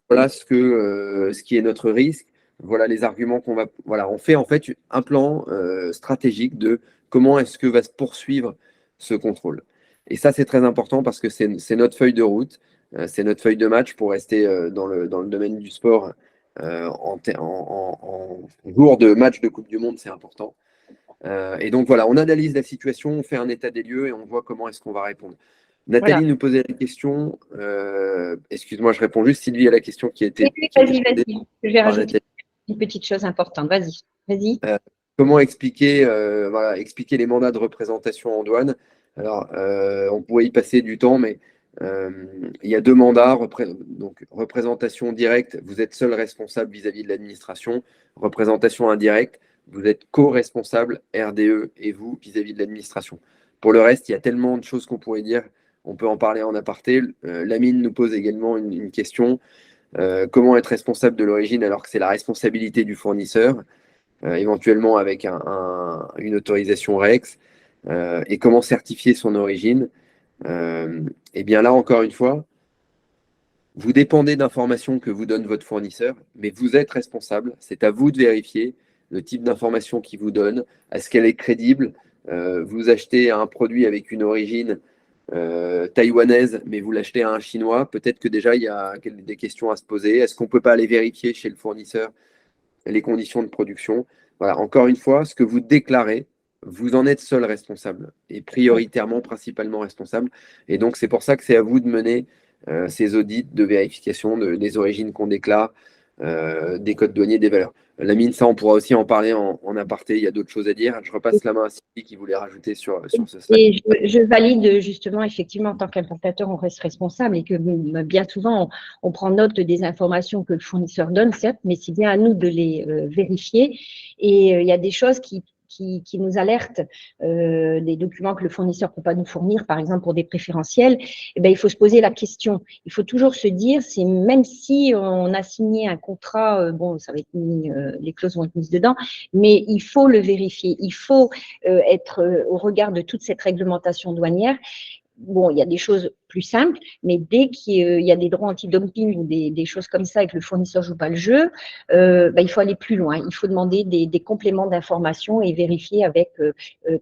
Voilà ce qui est notre risque. Voilà les arguments qu'on va. Voilà, on fait en fait un plan stratégique de comment est-ce que va se poursuivre ce contrôle. Et ça, c'est très important parce que c'est notre feuille de route, c'est notre feuille de match pour rester dans le domaine du sport en jour de match de Coupe du Monde, c'est important. Et donc voilà, on analyse la situation, on fait un état des lieux et on voit comment est-ce qu'on va répondre. Nathalie nous posait la question. Excuse-moi, je réponds juste Sylvie à la question qui a été. Vas-y. Je vais rajouter une petite chose importante. Vas-y. Comment expliquer, expliquer les mandats de représentation en douane? Alors, on pourrait y passer du temps, mais il y a deux mandats. Donc, représentation directe, vous êtes seul responsable vis-à-vis de l'administration. Représentation indirecte, vous êtes co-responsable RDE et vous vis-à-vis de l'administration. Pour le reste, il y a tellement de choses qu'on pourrait dire. On peut en parler en aparté. Lamine nous pose également une question. Comment être responsable de l'origine alors que c'est la responsabilité du fournisseur, éventuellement avec une autorisation REX, et comment certifier son origine? Eh bien là, encore une fois, vous dépendez d'informations que vous donne votre fournisseur, mais vous êtes responsable. C'est à vous de vérifier le type d'information qu'il vous donne. Est-ce qu'elle est crédible? Vous achetez un produit avec une origine taïwanaise, mais vous l'achetez à un chinois, peut-être que déjà il y a des questions à se poser. Est-ce qu'on ne peut pas aller vérifier chez le fournisseur les conditions de production? Voilà, encore une fois, ce que vous déclarez, vous en êtes seul responsable et prioritairement, principalement responsable. Et donc, c'est pour ça que c'est à vous de mener ces audits de vérification des origines qu'on déclare, des codes douaniers, des valeurs. Lamine, ça, on pourra aussi en parler en aparté. Il y a d'autres choses à dire. Je repasse la main à Sylvie qui voulait rajouter sur ce slide. Et je valide justement, effectivement, en tant qu'importateur, on reste responsable et que bien souvent, on prend note des informations que le fournisseur donne, certes, mais c'est bien à nous de les vérifier. Et il y a des choses qui qui nous alertent des documents que le fournisseur ne peut pas nous fournir, par exemple pour des préférentiels, eh bien, il faut se poser la question. Il faut toujours se dire, c'est même si on a signé un contrat, bon, ça va être mis, les clauses vont être mises dedans, mais il faut le vérifier. Il faut être au regard de toute cette réglementation douanière. Bon, il y a des choses plus simples, mais dès qu'il y a des droits anti-dumping ou des choses comme ça et que le fournisseur ne joue pas le jeu, il faut aller plus loin. Il faut demander des compléments d'information et vérifier avec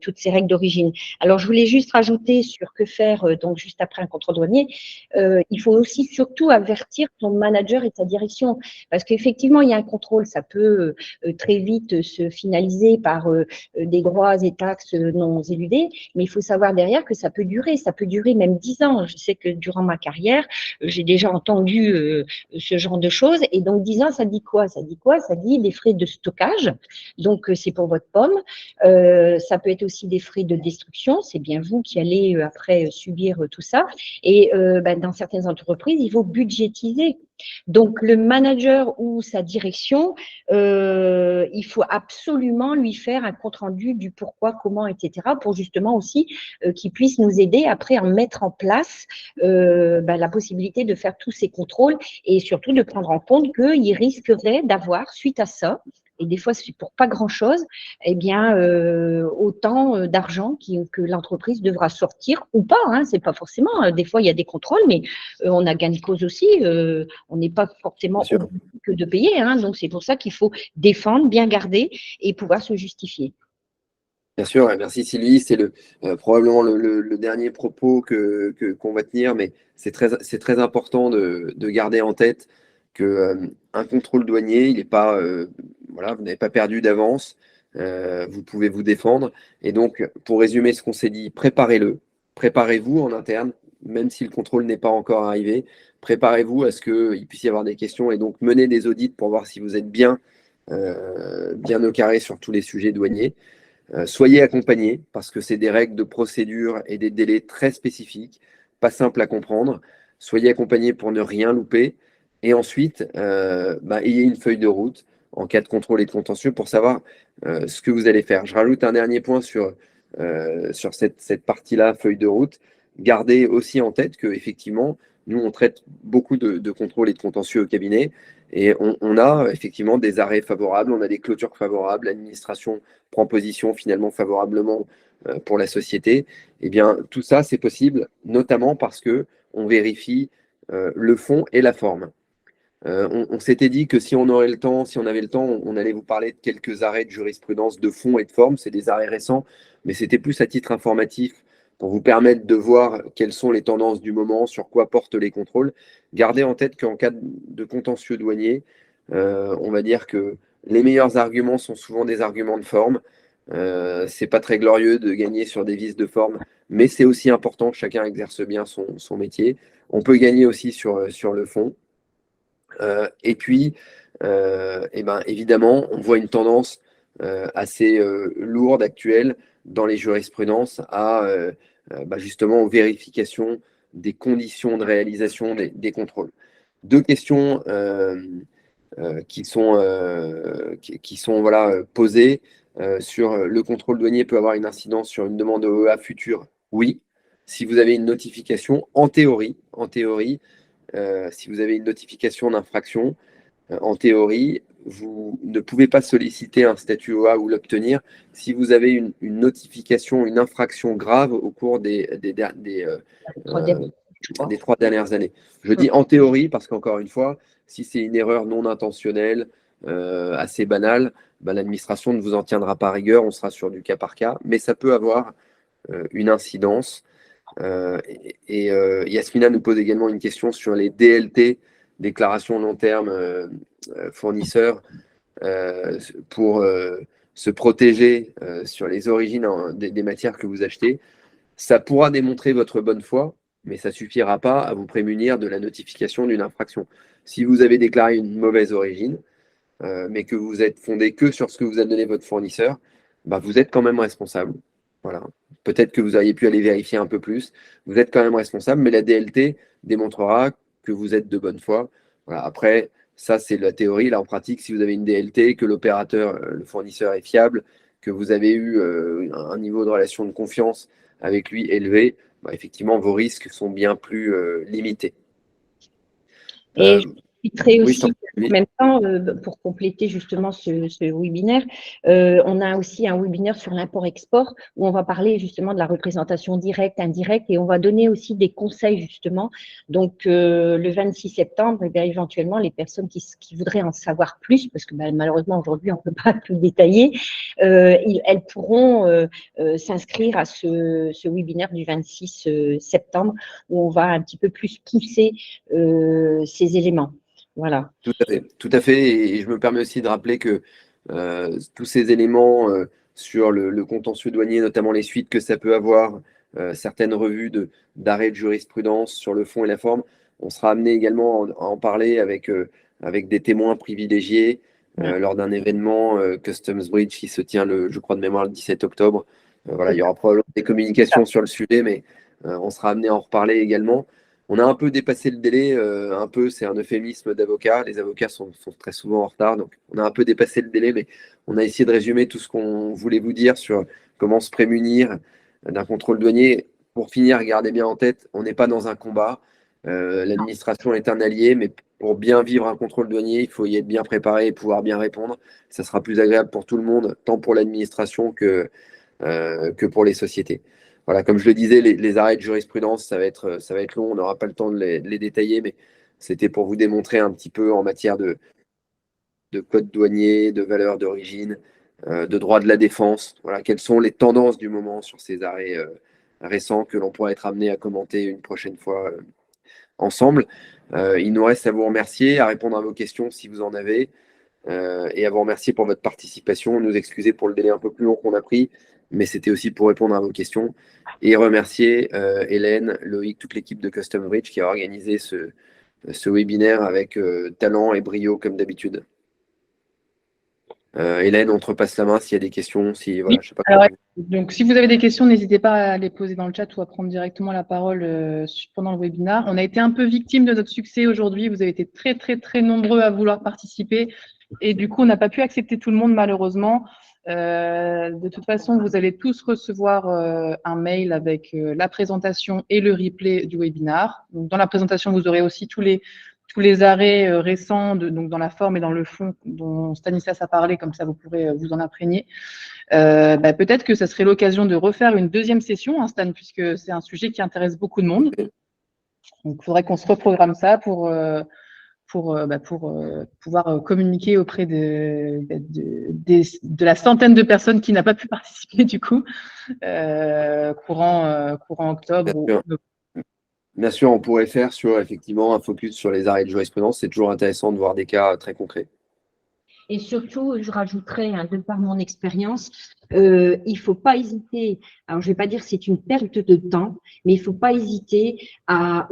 toutes ces règles d'origine. Alors, je voulais juste rajouter sur que faire, donc juste après un contrôle douanier, il faut aussi surtout avertir ton manager et ta direction, parce qu'effectivement, il y a un contrôle, ça peut très vite se finaliser par des droits et taxes non éludés, mais il faut savoir derrière que ça peut durer même 10 ans. Je sais que durant ma carrière, j'ai déjà entendu ce genre de choses. Et donc, 10 ans, ça dit quoi? Ça dit des frais de stockage. Donc, c'est pour votre pomme. Ça peut être aussi des frais de destruction. C'est bien vous qui allez après subir tout ça. Et dans certaines entreprises, il faut budgétiser. Donc, le manager ou sa direction, il faut absolument lui faire un compte-rendu du pourquoi, comment, etc., pour justement aussi qu'il puisse nous aider après à mettre en place la possibilité de faire tous ces contrôles et surtout de prendre en compte qu'il risquerait d'avoir, suite à ça, et des fois c'est pour pas grand-chose, eh bien autant d'argent que l'entreprise devra sortir ou pas. Hein, c'est pas forcément. Des fois il y a des contrôles, mais on a gain de cause aussi. On n'est pas forcément obligé que de payer. Hein, donc c'est pour ça qu'il faut défendre, bien garder et pouvoir se justifier. Bien sûr, et merci Sylvie. C'est probablement le dernier propos qu'on va tenir, mais c'est très important de garder en tête que un contrôle douanier, il n'est pas, voilà, vous n'avez pas perdu d'avance, vous pouvez vous défendre. Et donc, pour résumer ce qu'on s'est dit, préparez-le, préparez-vous en interne, même si le contrôle n'est pas encore arrivé, préparez-vous à ce qu'il puisse y avoir des questions et donc menez des audits pour voir si vous êtes bien au carré sur tous les sujets douaniers. Soyez accompagnés parce que c'est des règles de procédure et des délais très spécifiques, pas simples à comprendre. Soyez accompagnés pour ne rien louper. Et ensuite, ayez une feuille de route en cas de contrôle et de contentieux pour savoir ce que vous allez faire. Je rajoute un dernier point sur cette partie-là, feuille de route. Gardez aussi en tête qu'effectivement, nous, on traite beaucoup de contrôles et de contentieux au cabinet. Et on a effectivement des arrêts favorables, on a des clôtures favorables, l'administration prend position finalement favorablement pour la société. Eh bien, tout ça, c'est possible, notamment parce que on vérifie le fond et la forme. On s'était dit que si on aurait le temps, si on avait le temps, on allait vous parler de quelques arrêts de jurisprudence de fond et de forme. C'est des arrêts récents, mais c'était plus à titre informatif pour vous permettre de voir quelles sont les tendances du moment, sur quoi portent les contrôles. Gardez en tête qu'en cas de contentieux douanier, on va dire que les meilleurs arguments sont souvent des arguments de forme. C'est pas très glorieux de gagner sur des vices de forme, mais c'est aussi important que chacun exerce bien son métier. On peut gagner aussi sur le fond. Et puis, évidemment, on voit une tendance assez lourde actuelle dans les jurisprudences justement aux vérifications des conditions de réalisation des contrôles. Deux questions qui sont voilà, posées sur le contrôle douanier peut avoir une incidence sur une demande OEA future. Oui, si vous avez une notification, en théorie, si vous avez une notification d'infraction, en théorie, vous ne pouvez pas solliciter un statut OA ou l'obtenir si vous avez une notification, une infraction grave au cours des 3 dernières années. Je dis en théorie parce qu'encore une fois, si c'est une erreur non intentionnelle, assez banale, l'administration ne vous en tiendra pas rigueur, on sera sur du cas par cas, mais ça peut avoir une incidence. Yasmina nous pose également une question sur les DLT, déclarations long terme fournisseurs, pour se protéger sur les origines des matières que vous achetez. Ça pourra démontrer votre bonne foi, mais ça ne suffira pas à vous prémunir de la notification d'une infraction. Si vous avez déclaré une mauvaise origine, mais que vous êtes fondé que sur ce que vous a donné votre fournisseur, vous êtes quand même responsable. Voilà. Peut-être que vous auriez pu aller vérifier un peu plus. Vous êtes quand même responsable, mais la DLT démontrera que vous êtes de bonne foi. Voilà. Après, ça, c'est la théorie. Là, en pratique, si vous avez une DLT, que l'opérateur, le fournisseur est fiable, que vous avez eu un niveau de relation de confiance avec lui élevé, effectivement, vos risques sont bien plus limités. Et je citerai Oui, je t'en aussi, en prie. même temps, pour compléter justement ce webinaire, on a aussi un webinaire sur l'import-export où on va parler justement de la représentation directe, indirecte, et on va donner aussi des conseils justement. Donc, le 26 septembre, eh bien, éventuellement, les personnes qui voudraient en savoir plus, parce que malheureusement aujourd'hui on ne peut pas tout détailler, elles pourront s'inscrire à ce webinaire du 26 septembre où on va un petit peu plus pousser ces éléments. Voilà. Tout à fait. Et je me permets aussi de rappeler que tous ces éléments sur le contentieux douanier, notamment les suites que ça peut avoir, certaines revues d'arrêt de jurisprudence sur le fond et la forme, on sera amené également à en parler avec des témoins privilégiés lors d'un événement Customs Bridge qui se tient, je crois de mémoire, le 17 octobre. Voilà, il y aura probablement des communications sur le sujet, mais on sera amené à en reparler également. On a un peu dépassé le délai, un peu, c'est un euphémisme d'avocat. Les avocats sont très souvent en retard, donc on a un peu dépassé le délai, mais on a essayé de résumer tout ce qu'on voulait vous dire sur comment se prémunir d'un contrôle douanier. Pour finir, gardez bien en tête, on n'est pas dans un combat. L'administration est un allié, mais pour bien vivre un contrôle douanier, il faut y être bien préparé et pouvoir bien répondre. Ça sera plus agréable pour tout le monde, tant pour l'administration que pour les sociétés. Voilà, comme je le disais, les arrêts de jurisprudence, ça va être long, on n'aura pas le temps de les détailler, mais c'était pour vous démontrer un petit peu en matière de code douanier, de valeur d'origine, de droit de la défense, voilà, quelles sont les tendances du moment sur ces arrêts récents que l'on pourra être amené à commenter une prochaine fois ensemble. Il nous reste à vous remercier, à répondre à vos questions si vous en avez, et à vous remercier pour votre participation, nous excuser pour le délai un peu plus long qu'on a pris, mais c'était aussi pour répondre à vos questions, et remercier Hélène, Loïc, toute l'équipe de Custom Bridge qui a organisé ce webinaire avec talent et brio comme d'habitude. Hélène, on te repasse la main s'il y a des questions. Oui. Je sais pas Alors, donc, si vous avez des questions, n'hésitez pas à les poser dans le chat ou à prendre directement la parole pendant le webinaire. On a été un peu victime de notre succès aujourd'hui. Vous avez été très, très, très nombreux à vouloir participer. Et du coup, on n'a pas pu accepter tout le monde, malheureusement. De toute façon, vous allez tous recevoir un mail avec la présentation et le replay du webinaire. Donc, dans la présentation, vous aurez aussi tous les arrêts récents, donc dans la forme et dans le fond, dont Stanislas a parlé, comme ça vous pourrez vous en imprégner. Peut-être que ça serait l'occasion de refaire une deuxième session, hein, Stan, puisque c'est un sujet qui intéresse beaucoup de monde. Donc, il faudrait qu'on se reprogramme ça pour pouvoir communiquer auprès de la centaine de personnes qui n'a pas pu participer du coup, courant octobre. Bien sûr, on pourrait faire sur effectivement un focus sur les arrêts de jurisprudence. C'est toujours intéressant de voir des cas très concrets. Et surtout, je rajouterais, de par mon expérience, il ne faut pas hésiter, alors je ne vais pas dire que c'est une perte de temps, mais il ne faut pas hésiter à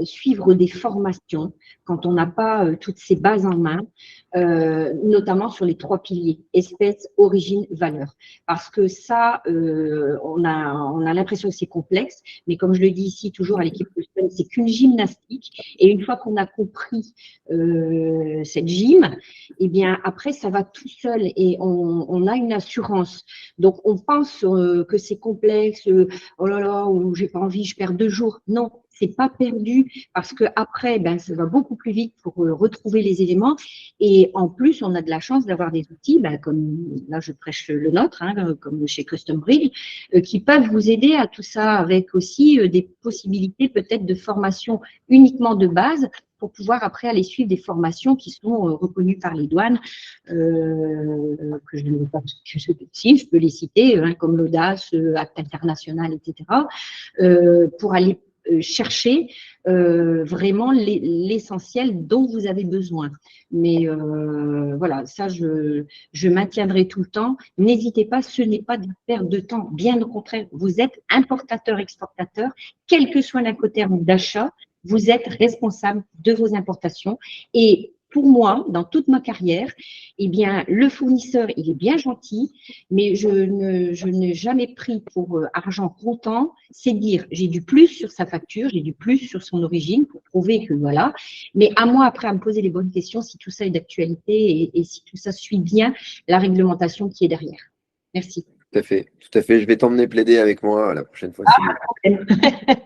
suivre des formations quand on n'a pas toutes ces bases en main, notamment sur les 3 piliers, espèce, origine, valeur. Parce que ça, on a l'impression que c'est complexe, mais comme je le dis ici toujours à l'équipe de Stan, c'est qu'une gymnastique. Et une fois qu'on a compris cette gym, eh bien après ça va tout seul et on a une assurance. Donc on pense que c'est complexe, oh là là, ou j'ai pas envie, je perds 2 jours. Non, c'est pas perdu parce que après, ça va beaucoup plus vite pour retrouver les éléments. Et en plus, on a de la chance d'avoir des outils, comme là je prêche le nôtre, comme chez Custom Bridge, qui peuvent vous aider à tout ça, avec aussi des possibilités peut-être de formation uniquement de base pour pouvoir après aller suivre des formations qui sont reconnues par les douanes, que je ne veux pas si je peux les citer, comme l'Audace, Acte International, etc., pour aller chercher vraiment l'essentiel dont vous avez besoin. Mais voilà, ça, je maintiendrai tout le temps. N'hésitez pas, ce n'est pas de perte de temps. Bien au contraire, vous êtes importateur, exportateur, quel que soit l'incoterm d'achat, vous êtes responsable de vos importations et pour moi, dans toute ma carrière, eh bien, le fournisseur, il est bien gentil, mais je n'ai jamais pris pour argent comptant. C'est dire, j'ai du plus sur sa facture, j'ai du plus sur son origine pour prouver que voilà. Mais à moi, après, à me poser les bonnes questions, si tout ça est d'actualité et si tout ça suit bien la réglementation qui est derrière. Merci. Tout à fait, tout à fait. Je vais t'emmener plaider avec moi la prochaine fois. Si vous voulez.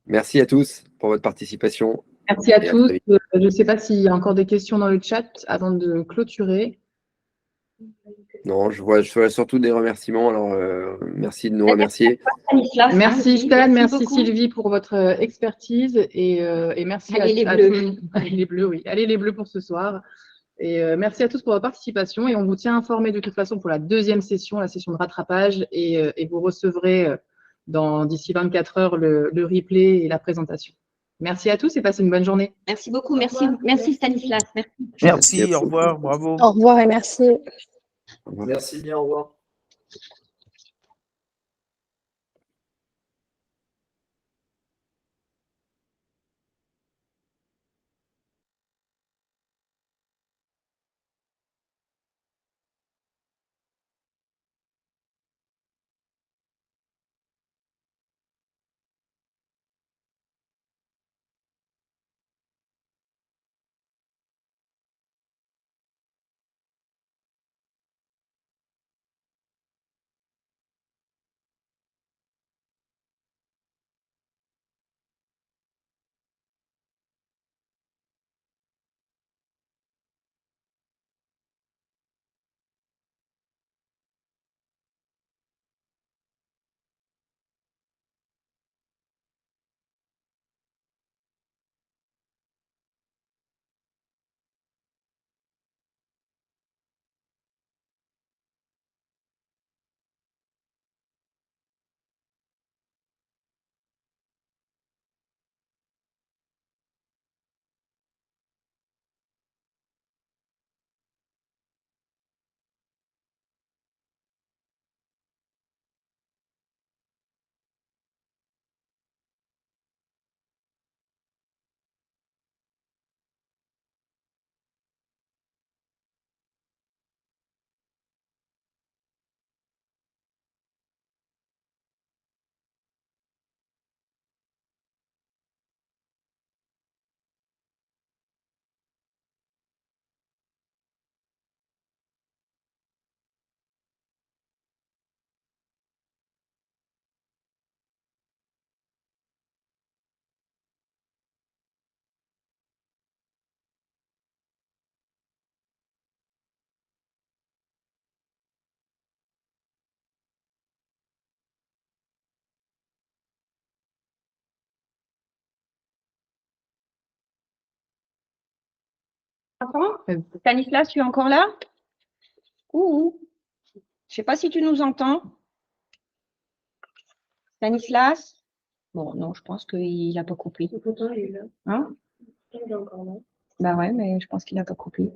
Merci à tous pour votre participation. Merci à Et à tous. très vite. Je ne sais pas s'il y a encore des questions dans le chat avant de clôturer. Non, je vois surtout des remerciements. Alors, merci de nous remercier. Merci Stan, merci Sylvie pour votre expertise et merci Allez les à bleus. tout le monde. Allez les bleus, oui. Allez les bleus pour ce soir. Et merci à tous pour votre participation et on vous tient informé de toute façon pour la deuxième session, la session de rattrapage et vous recevrez d'ici 24 heures le replay et la présentation. Merci à tous et passez une bonne journée. Merci beaucoup, merci Stanislas. Merci. Merci, au revoir, bravo. Au revoir et merci. Au revoir. Merci bien, au revoir. Stanislas, tu es encore là? Coucou. Je ne sais pas si tu nous entends. Stanislas? Bon, non, je pense qu'il n'a pas compris. Hein? Ben ouais, mais je pense qu'il n'a pas compris.